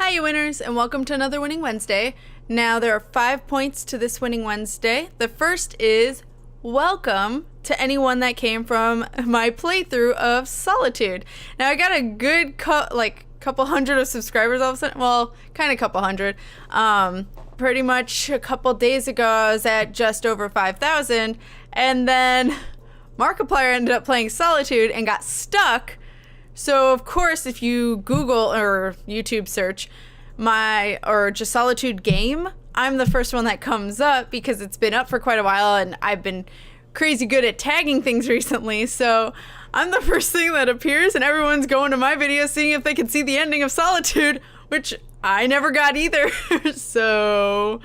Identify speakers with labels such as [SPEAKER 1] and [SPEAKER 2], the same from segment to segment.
[SPEAKER 1] Hi, you winners, and welcome to another Winning Wednesday. Now, there are 5 points to this Winning Wednesday. The first is welcome to anyone that came from my playthrough of Solitude. Now, I got a good couple hundred of subscribers all of a sudden. Well, kind of couple hundred. Pretty much a couple days ago, I was at just over 5,000, and then Markiplier ended up playing Solitude and got stuck. So, of course, if you Google or YouTube search just Solitude game, I'm the first one that comes up because it's been up for quite a while and I've been crazy good at tagging things recently. So I'm the first thing that appears and everyone's going to my video seeing if they can see the ending of Solitude, which I never got either. So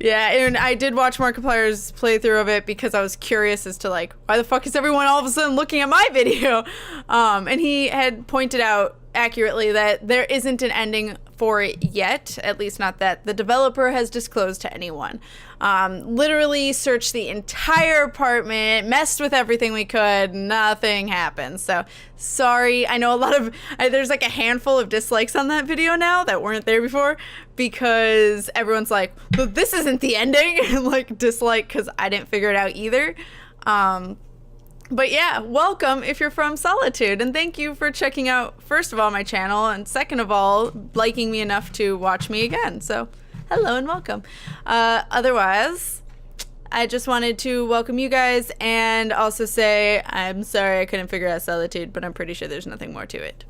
[SPEAKER 1] yeah, and I did watch Markiplier's playthrough of it because I was curious as to like, why the fuck is everyone all of a sudden looking at my video? And he had pointed out accurately that there isn't an ending for it yet, at least not that the developer has disclosed to anyone. Literally searched the entire apartment, messed with everything we could, nothing happened. So sorry. I know there's like a handful of dislikes on that video now that weren't there before because everyone's like, well, this isn't the ending, and like dislike because I didn't figure it out either. But yeah, welcome if you're from Solitude, and thank you for checking out, first of all, my channel, and second of all, liking me enough to watch me again. So hello and welcome. Otherwise, I just wanted to welcome you guys and also say I'm sorry I couldn't figure out Solitude, but I'm pretty sure there's nothing more to it.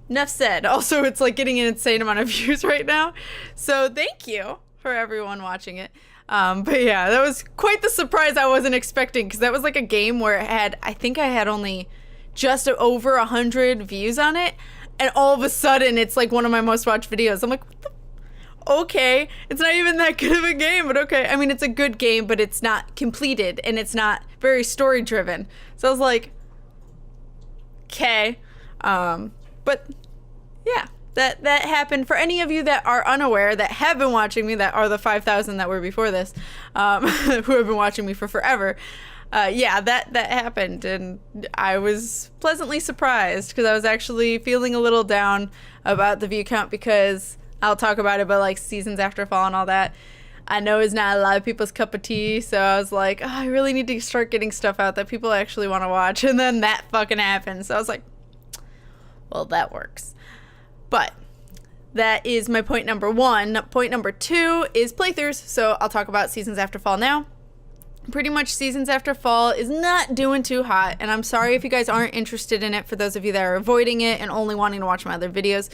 [SPEAKER 1] Enough said. Also, it's like getting an insane amount of views right now, so thank you for everyone watching it. But yeah, that was quite the surprise I wasn't expecting, because that was like a game where I think I had only just over 100 views on it, and all of a sudden it's like one of my most watched videos. I'm like, what the? Okay, it's not even that good of a game, but okay. I mean, it's a good game, but it's not completed, and it's not very story driven. So I was like, okay. But yeah. That happened. For any of you that are unaware, that have been watching me, that are the 5,000 that were before this, who have been watching me for forever, yeah, that happened, and I was pleasantly surprised because I was actually feeling a little down about the view count, because I'll talk about it, but like seasons after fall and all that, I know is not a lot of people's cup of tea, so I was like, oh, I really need to start getting stuff out that people actually want to watch, and then that fucking happened, so I was like, well, that works. But that is my point number one. Point number two is playthroughs. So I'll talk about Seasons After Fall now. Pretty much Seasons After Fall is not doing too hot, and I'm sorry if you guys aren't interested in it, for those of you that are avoiding it and only wanting to watch my other videos.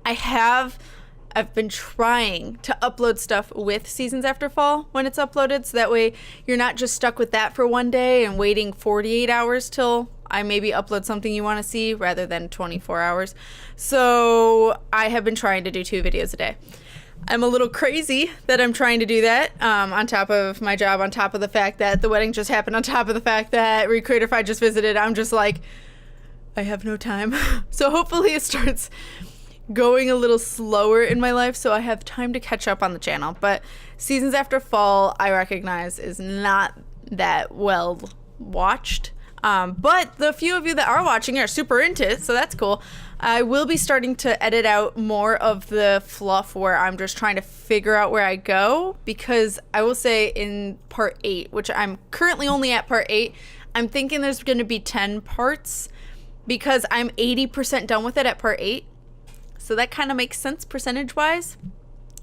[SPEAKER 1] I've been trying to upload stuff with Seasons After Fall when it's uploaded, so that way you're not just stuck with that for one day and waiting 48 hours till I maybe upload something you want to see, rather than 24 hours. So I have been trying to do 2 videos a day. I'm a little crazy that I'm trying to do that, on top of my job, on top of the fact that the wedding just happened, on top of the fact that Recreatify just visited. I'm just like, I have no time. So hopefully it starts going a little slower in my life so I have time to catch up on the channel. But Seasons After Fall, I recognize, is not that well watched. But the few of you that are watching are super into it, so that's cool. I will be starting to edit out more of the fluff where I'm just trying to figure out where I go, because I will say in part 8, which I'm currently only at part 8, I'm thinking there's going to be 10 parts, because I'm 80% done with it at part 8. So that kind of makes sense percentage-wise.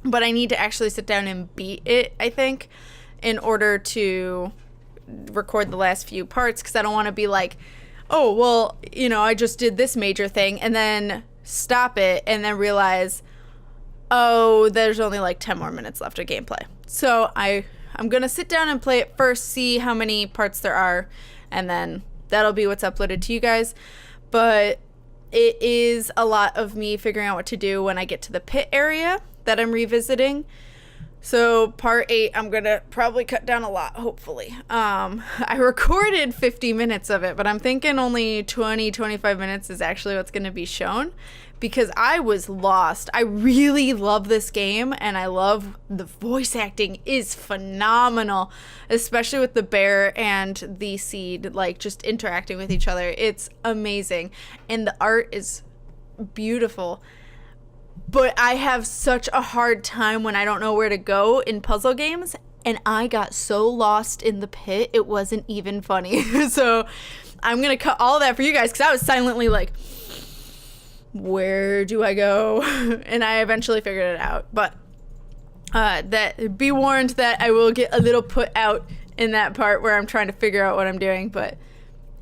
[SPEAKER 1] But I need to actually sit down and beat it, I think, in order to record the last few parts, because I don't want to be like, oh, well, you know, I just did this major thing and then stop it and then realize, oh, there's only like 10 more minutes left of gameplay. So I'm gonna sit down and play it first, see how many parts there are, and then that'll be what's uploaded to you guys. But it is a lot of me figuring out what to do when I get to the pit area that I'm revisiting. So part 8, I'm going to probably cut down a lot, hopefully. I recorded 50 minutes of it, but I'm thinking only 20-25 minutes is actually what's going to be shown, because I was lost. I really love this game, and I love the voice acting is phenomenal, especially with the bear and the seed, like just interacting with each other. It's amazing, and the art is beautiful. but I have such a hard time when I don't know where to go in puzzle games, and I got so lost in the pit, it wasn't even funny. So I'm going to cut all that for you guys, because I was silently like, where do I go? And I eventually figured it out. But that be warned that I will get a little put out in that part where I'm trying to figure out what I'm doing, but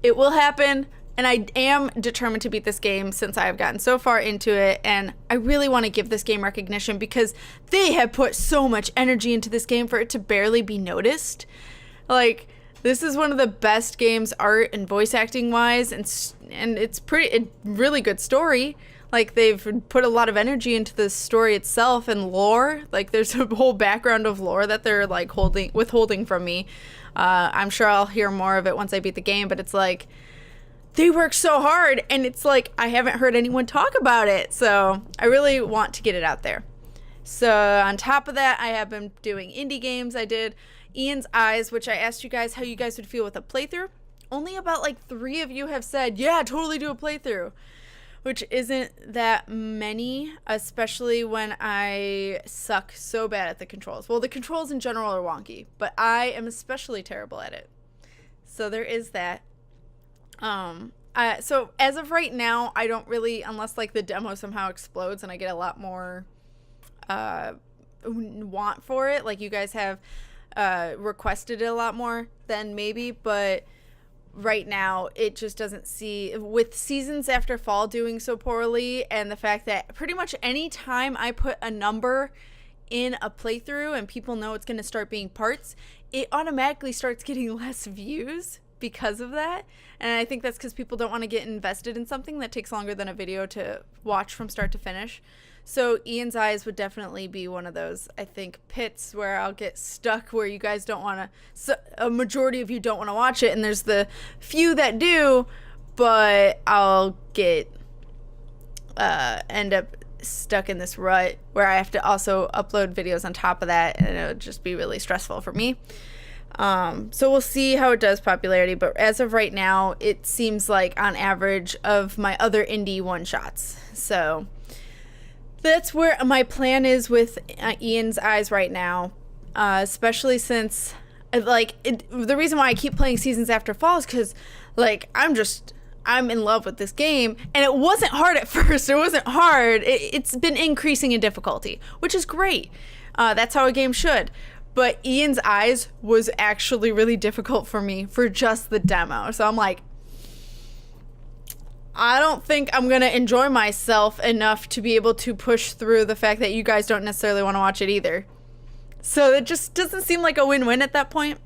[SPEAKER 1] it will happen. And I am determined to beat this game since I have gotten so far into it, and I really want to give this game recognition because they have put so much energy into this game for it to barely be noticed. Like, this is one of the best games art and voice acting wise, and it's a really good story. Like, they've put a lot of energy into the story itself and lore. Like, there's a whole background of lore that they're like withholding from me. I'm sure I'll hear more of it once I beat the game, but it's like, they work so hard, and it's like I haven't heard anyone talk about it, so I really want to get it out there. So on top of that, I have been doing indie games. I did Ian's Eyes, which I asked you guys how you guys would feel with a playthrough. Only about like 3 of you have said, yeah, totally do a playthrough, which isn't that many, especially when I suck so bad at the controls. Well, the controls in general are wonky, but I am especially terrible at it. So there is that. So as of right now, I don't really, unless like the demo somehow explodes and I get a lot more want for it, like you guys have requested it a lot more, then maybe. But right now it just doesn't see, with Seasons After Fall doing so poorly, and the fact that pretty much any time I put a number in a playthrough and people know it's going to start being parts, it automatically starts getting less views because of that. And I think that's because people don't want to get invested in something that takes longer than a video to watch from start to finish. So Ian's Eyes would definitely be one of those, I think, pits where I'll get stuck, where you guys don't want to, so a majority of you don't want to watch it, and there's the few that do, but I'll get end up stuck in this rut where I have to also upload videos on top of that, and it would just be really stressful for me. So we'll see how it does popularity, but as of right now, it seems like on average of my other indie one-shots. So that's where my plan is with Ian's Eyes right now, especially since, like, the reason why I keep playing Seasons After Fall is because, like, I'm in love with this game, and it wasn't hard at first. It wasn't hard. It's been increasing in difficulty, which is great. That's how a game should. But Ian's Eyes was actually really difficult for me for just the demo. So I'm like, I don't think I'm going to enjoy myself enough to be able to push through the fact that you guys don't necessarily want to watch it either. So it just doesn't seem like a win-win at that point.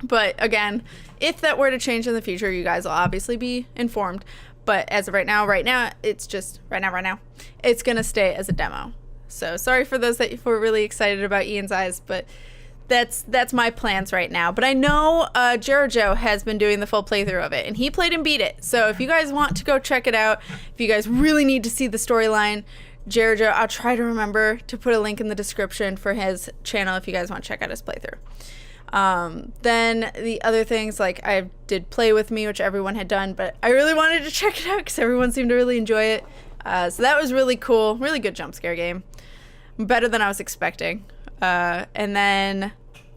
[SPEAKER 1] But again, if that were to change in the future, you guys will obviously be informed. But as of right now, it's just right now, it's going to stay as a demo. So sorry for those that were really excited about Ian's Eyes, but that's my plans right now. But I know Jericho has been doing the full playthrough of it, and he played and beat it. So if you guys want to go check it out, if you guys really need to see the storyline, Jericho, I'll try to remember to put a link in the description for his channel if you guys want to check out his playthrough. Then the other things, like I did Play With Me, which everyone had done, but I really wanted to check it out because everyone seemed to really enjoy it. So that was really cool. Really good jump scare game. Better than I was expecting. And then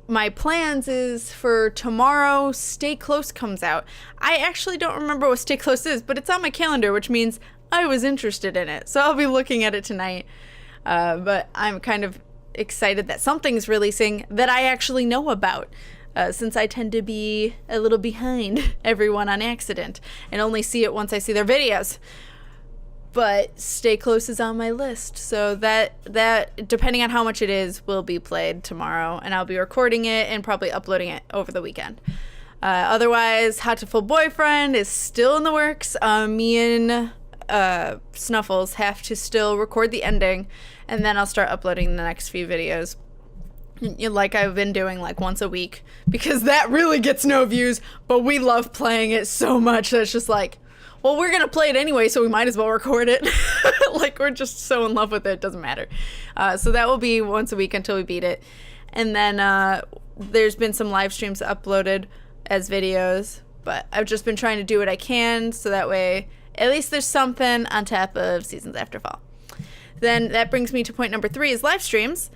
[SPEAKER 1] my plans is for tomorrow, Stay Close comes out. I actually don't remember what Stay Close is, but it's on my calendar, which means I was interested in it. So I'll be looking at it tonight. But I'm kind of excited that something's releasing that I actually know about, since I tend to be a little behind everyone on accident and only see it once I see their videos. But Stay Close is on my list, so that depending on how much it is will be played tomorrow, and I'll be recording it and probably uploading it over the weekend. Otherwise, Hot to Full Boyfriend is still in the works. Me and Snuffles have to still record the ending, and then I'll start uploading the next few videos, like I've been doing, like once a week, because that really gets no views, but we love playing it so much that it's just like, well, we're gonna play it anyway, so we might as well record it. Like, we're just so in love with it, it doesn't matter. So that will be once a week until we beat it. And then there's been some live streams uploaded as videos, but I've just been trying to do what I can, so that way at least there's something on top of Seasons After Fall. Then that brings me to point number 3 is live streams.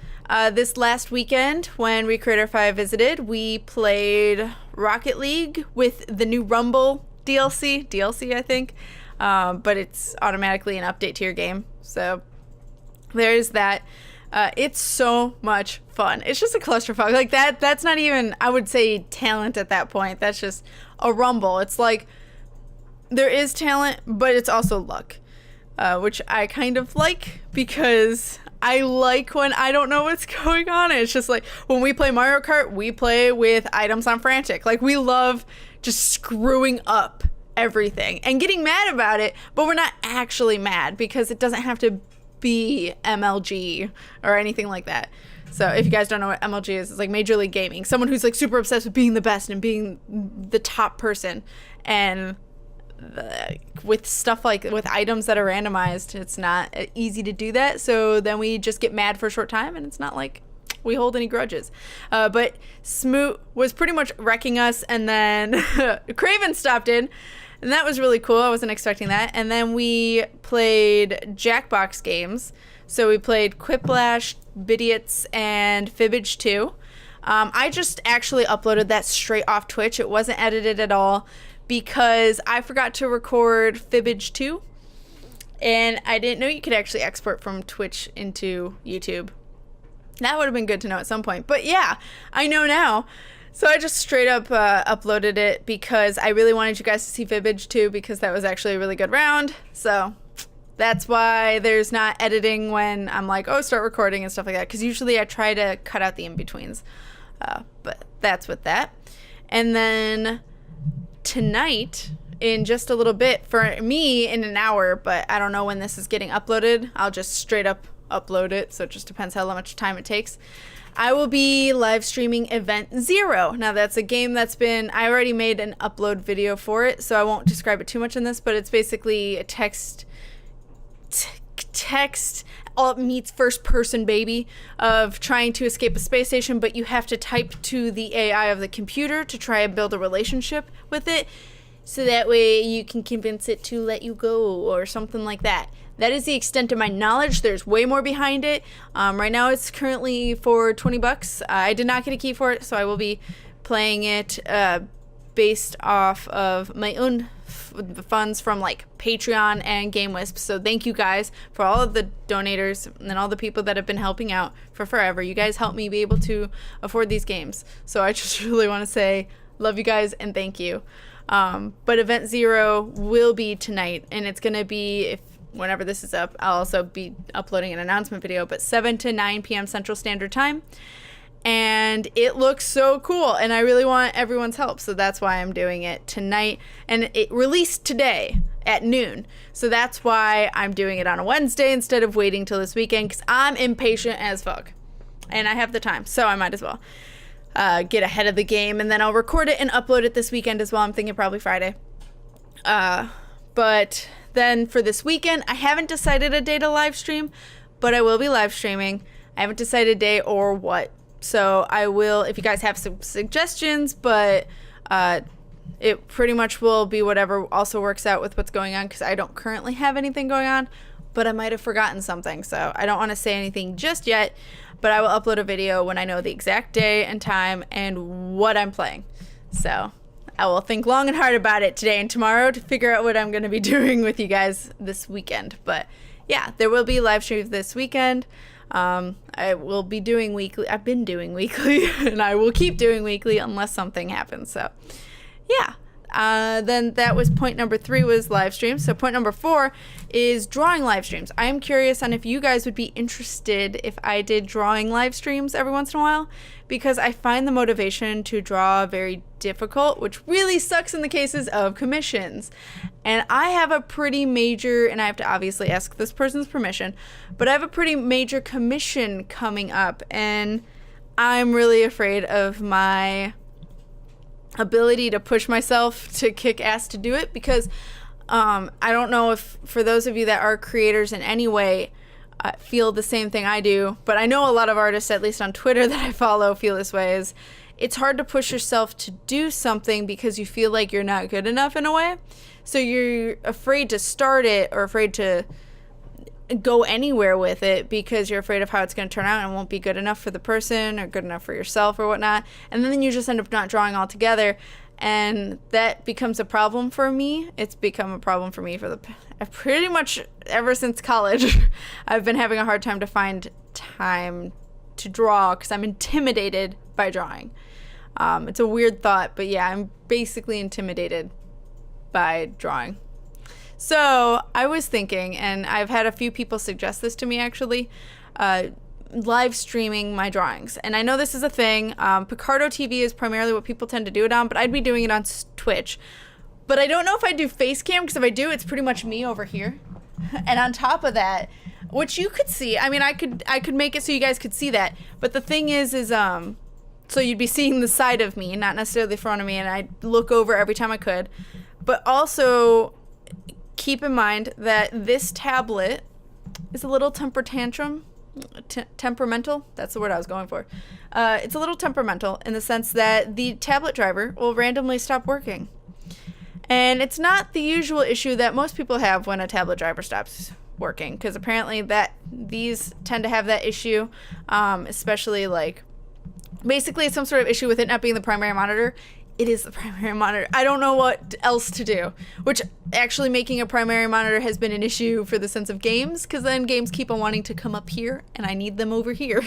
[SPEAKER 1] This last weekend when Recreator 5 visited, we played Rocket League with the new Rumble DLC I think, but it's automatically an update to your game. So there's that. It's so much fun. It's just a clusterfuck. Like that's not even, I would say, talent at that point. That's just a rumble. It's like there is talent, but it's also luck, which I kind of like because I like when I don't know what's going on. It's just like when we play Mario Kart, we play with items on Frantic. Like we love just screwing up everything and getting mad about it, but we're not actually mad because it doesn't have to be MLG or anything like that. So if you guys don't know what MLG is, it's like Major League Gaming. Someone who's like super obsessed with being the best and being the top person. And with stuff like with items that are randomized, it's not easy to do that. So then we just get mad for a short time and it's not like we hold any grudges. But Smoot was pretty much wrecking us, and then Craven stopped in. And that was really cool. I wasn't expecting that. And then we played Jackbox games. So we played Quiplash, Bidiots, and Fibbage 2. I just actually uploaded that straight off Twitch. It wasn't edited at all because I forgot to record Fibbage 2. And I didn't know you could actually export from Twitch into YouTube. That would have been good to know at some point. But yeah, I know now. So I just straight up uploaded it because I really wanted you guys to see Fibbage 2 because that was actually a really good round. So that's why there's not editing when I'm like, oh, start recording and stuff like that. Because usually I try to cut out the in-betweens. But that's with that. And then tonight, in just a little bit, for me in an hour, but I don't know when this is getting uploaded. I'll just straight up upload it. So it just depends how much time it takes. I will be live streaming Event Zero. Now that's a game that's been, I already made an upload video for it, so I won't describe it too much in this, but it's basically a text all meets first person baby of trying to escape a space station, but you have to type to the AI of the computer to try and build a relationship with it, so that way you can convince it to let you go or something like that. That is the extent of my knowledge. There's way more behind it. Right now it's currently for $20. I did not get a key for it, so I will be playing it based off of my own funds from like Patreon and GameWisp. So thank you guys for all of the donators and all the people that have been helping out for forever. You guys help me be able to afford these games. So I just really want to say love you guys and thank you. But Event Zero will be tonight, and it's going to be, whenever this is up, I'll also be uploading an announcement video, but 7 to 9 p.m. Central Standard Time. And it looks so cool, and I really want everyone's help, so that's why I'm doing it tonight. And it released today at noon, so that's why I'm doing it on a Wednesday instead of waiting till this weekend, because I'm impatient as fuck. And I have the time, so I might as well get ahead of the game, and then I'll record it and upload it this weekend as well. I'm thinking probably Friday. But then for this weekend, I haven't decided a day to live stream, but I will be live streaming. I haven't decided a day or what. So I will, if you guys have some suggestions, but it pretty much will be whatever also works out with what's going on, because I don't currently have anything going on, but I might have forgotten something. So I don't want to say anything just yet, but I will upload a video when I know the exact day and time and what I'm playing. So I will think long and hard about it today and tomorrow to figure out what I'm going to be doing with you guys this weekend. But yeah, there will be live streams this weekend. I will be doing weekly. I've been doing weekly and I will keep doing weekly unless something happens. So yeah. Then that was point number 3 was live streams. So point number 4 is drawing live streams. I am curious on if you guys would be interested if I did drawing live streams every once in a while, because I find the motivation to draw very difficult, which really sucks in the cases of commissions. And I have a pretty major, and I have to obviously ask this person's permission, but I have a pretty major commission coming up, and I'm really afraid of my ability to push myself to kick ass to do it, because I don't know if for those of you that are creators in any way feel the same thing I do, but I know a lot of artists, at least on Twitter that I follow, feel this way. Is it's hard to push yourself to do something because you feel like you're not good enough in a way, so you're afraid to start it or afraid to go anywhere with it because you're afraid of how it's going to turn out and it won't be good enough for the person or good enough for yourself or whatnot. And then you just end up not drawing altogether. And that becomes a problem for me. It's become a problem for me for pretty much ever since college. I've been having a hard time to find time to draw because I'm intimidated by drawing. It's a weird thought, but yeah, I'm basically intimidated by drawing. So I was thinking, and I've had a few people suggest this to me actually, live streaming my drawings. And I know this is a thing. Picardo TV is primarily what people tend to do it on, but I'd be doing it on Twitch. But I don't know if I do face cam, because if I do, it's pretty much me over here. And on top of that, which you could see, I mean, I could make it so you guys could see that. But the thing is so you'd be seeing the side of me, not necessarily the front of me, and I'd look over every time I could. But also, keep in mind that this tablet is a little temperamental. That's the word I was going for. It's a little temperamental in the sense that the tablet driver will randomly stop working. And it's not the usual issue that most people have when a tablet driver stops working, because apparently these tend to have that issue, especially like basically it's some sort of issue with it not being the primary monitor. It is the primary monitor. I don't know what else to do, which actually making a primary monitor has been an issue for the sense of games, because then games keep on wanting to come up here and I need them over here.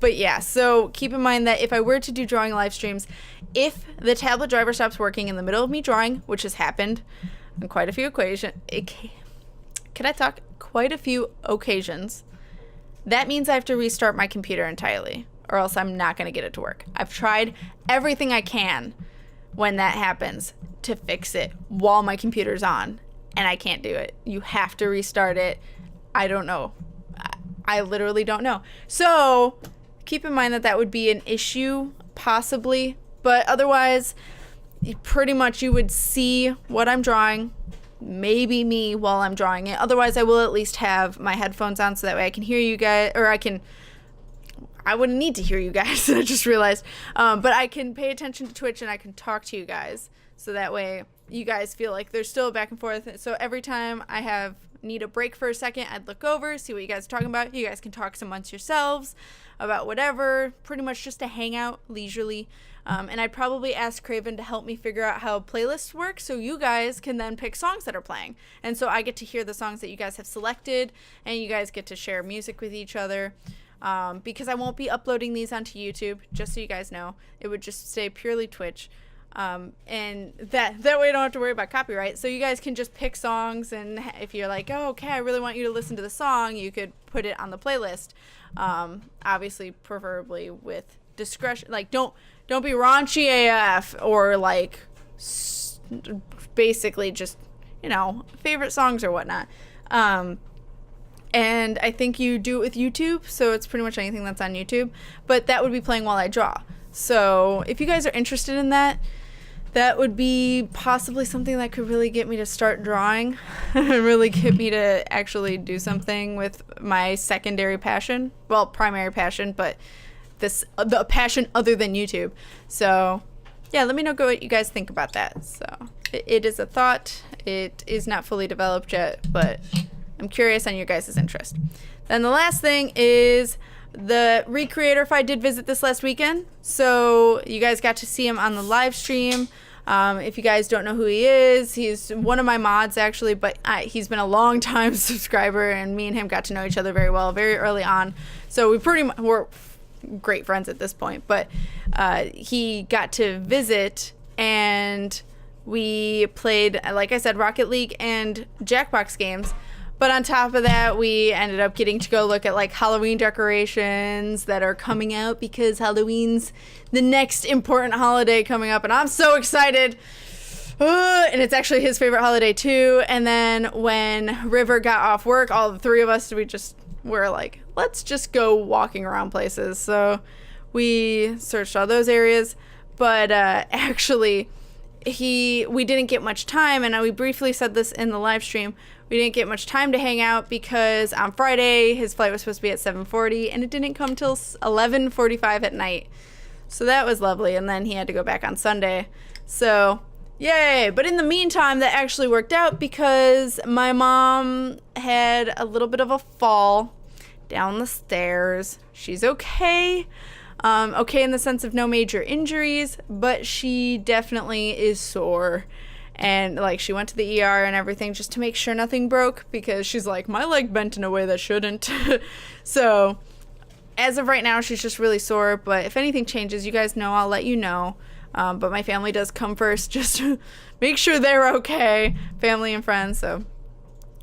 [SPEAKER 1] But yeah, so keep in mind that if I were to do drawing live streams, if the tablet driver stops working in the middle of me drawing, which has happened on quite a few occasions, quite a few occasions, that means I have to restart my computer entirely, or else I'm not going to get it to work. I've tried everything I can when that happens to fix it while my computer's on, and I can't do it. You have to restart it. I don't know. I literally don't know. So keep in mind that would be an issue, possibly, but otherwise, pretty much you would see what I'm drawing, maybe me while I'm drawing it. Otherwise, I will at least have my headphones on so that way I can hear you guys, or I wouldn't need to hear you guys, I just realized. But I can pay attention to Twitch and I can talk to you guys. So that way you guys feel like there's still a back and forth. So every time I need a break for a second, I'd look over, see what you guys are talking about. You guys can talk amongst yourselves about whatever, pretty much just to hang out leisurely. And I'd probably ask Craven to help me figure out how playlists work so you guys can then pick songs that are playing. And so I get to hear the songs that you guys have selected and you guys get to share music with each other. Because I won't be uploading these onto YouTube, just so you guys know. It would just stay purely Twitch. And that way I don't have to worry about copyright. So you guys can just pick songs, and if you're like, oh, okay, I really want you to listen to the song, you could put it on the playlist. Obviously, preferably with discretion. Like, don't be raunchy AF or like basically just, favorite songs or whatnot. And I think you do it with YouTube, so it's pretty much anything that's on YouTube. But that would be playing while I draw. So if you guys are interested in that, that would be possibly something that could really get me to start drawing. Really get me to actually do something with my secondary passion. Well, primary passion, but the passion other than YouTube. So yeah, let me know what you guys think about that. So it is a thought. It is not fully developed yet, but I'm curious on your guys' interest. Then the last thing is the Recreator Fi did visit this last weekend. So you guys got to see him on the live stream. If you guys don't know who he is, he's one of my mods actually, but he's been a long time subscriber, and me and him got to know each other very well very early on. So we're great friends at this point, but he got to visit and we played, like I said, Rocket League and Jackbox games. But on top of that, we ended up getting to go look at like Halloween decorations that are coming out, because Halloween's the next important holiday coming up, and I'm so excited. And it's actually his favorite holiday too. And then when River got off work, all the three of us, we're like, let's just go walking around places. So we searched all those areas, but actually we didn't get much time, and we briefly said this in the live stream. We didn't get much time to hang out because on Friday his flight was supposed to be at 7:40 and it didn't come till 11:45 at night. So that was lovely, and then he had to go back on Sunday. So Yay! But in the meantime, that actually worked out because my mom had a little bit of a fall down the stairs. She's okay. Okay in the sense of no major injuries, but she definitely is sore. And like she went to the ER and everything just to make sure nothing broke because she's like, my leg bent in a way that shouldn't. So as of right now, she's just really sore. But if anything changes, you guys know, I'll let you know. But my family does come first just to make sure they're okay, family and friends. So,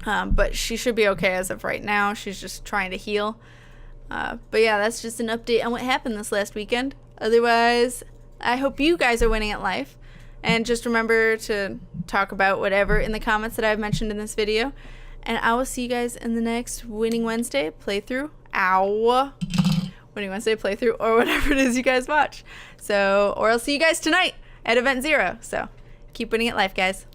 [SPEAKER 1] but she should be okay as of right now. She's just trying to heal. But yeah, that's just an update on what happened this last weekend. Otherwise, I hope you guys are winning at life. And just remember to talk about whatever in the comments that I've mentioned in this video. And I will see you guys in the next Winning Wednesday playthrough. Winning Wednesday playthrough, or whatever it is you guys watch. So, or I'll see you guys tonight at Event 0. So, keep winning at life, guys.